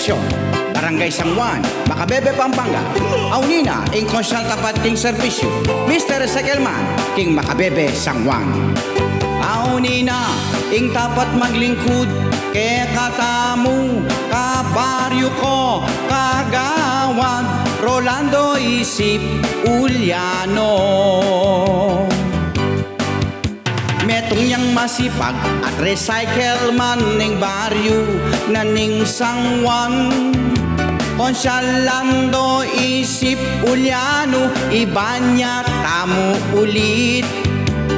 Subdivision, Barangay San Juan, Macabebe, Pampanga. Aunina, ing konsyal tapat ting serbisyo, Mr. Recycleman, king Macabebe, San Juan. Aunina, ing tapat maglingkod, ke katamu, kabaryo ko, kagawad, Rolando Isip Uliano. Metong yang masipag at recycle man ning baryo na ning San Juan. Konsyalando Isip Uliano, iba niya tamo ulit.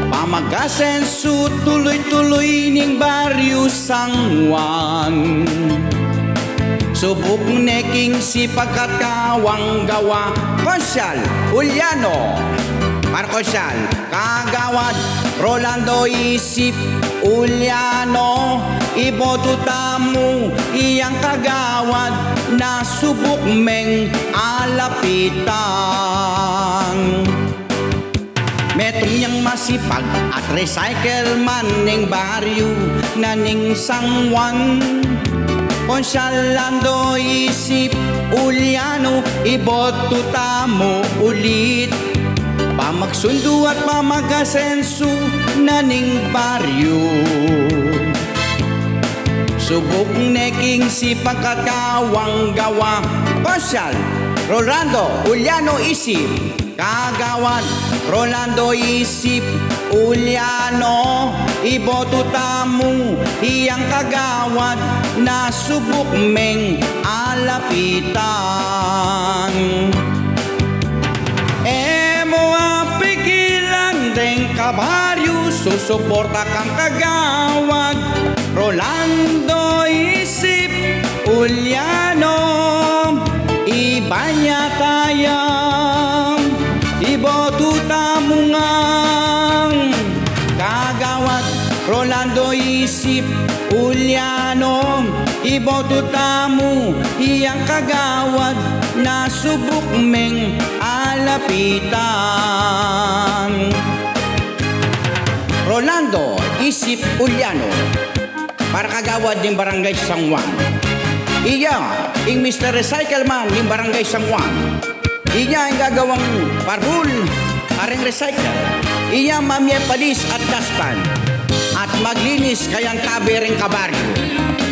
Pamagasenso tuloy-tuloy ning baryo San Juan. Subok neking si pagkatawang gawa, Konsyal Uliano. Para konsyal, kagawad, Rolando Isip Uliano. Iboto tamo, iyang kagawad, na subok meng alapitan. Metong niyang masipag at recycle man ning baryo na ning San Juan. Konsyalando Isip Uliano, iboto tamo ulit. Pamagsundo at pamagasenso na ning baryo. Subok neking si pagkakawang gawa, Konsyal Rolando Uliano Isip, kagawad Rolando Isip Uliano. Iboto tamo, iyang kagawad, na subok meng alapitan. Kabaryo, susuporta kang kagawad, Rolando Isip Uliano. Iba niya tayang, iboto tamo ngang kagawad, Rolando Isip Uliano. Iboto tamo, iyang kagawad, na subok meng alapitan. Rolando Isip Uliano, para kagawad ng Barangay San Juan. Iya, ing Mr. Recycleman ng Barangay San Juan. Iya ang gagawang parhul, aring recycle. Iya mamye palis at daspan, at maglinis kayang kabering kabaryo.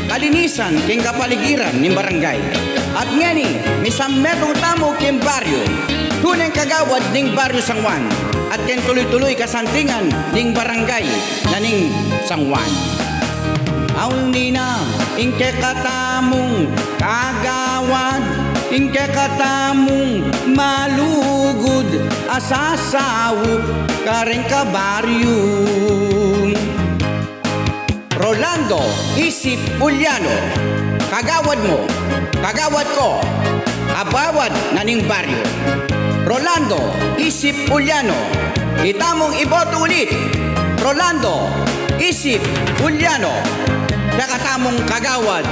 Kalinisan king kapaligiran ng barangay. At ngani, misametong tamo king baryo. Tuneng kagawad ng baryo San Juan. At ken tuloy-tuloy kasantingan ning barangay na ning San Juan. Aunina, ingke katamong kagawad, ingke katamong malugod, asasawop kareng kabaryo. Rolando Isip Uliano, kagawad mo, kagawad ko, abawad na ning baryo. Rolando Isip Uliano, itamong iboto ulit. Rolando Isip Uliano, nakatamong kagawad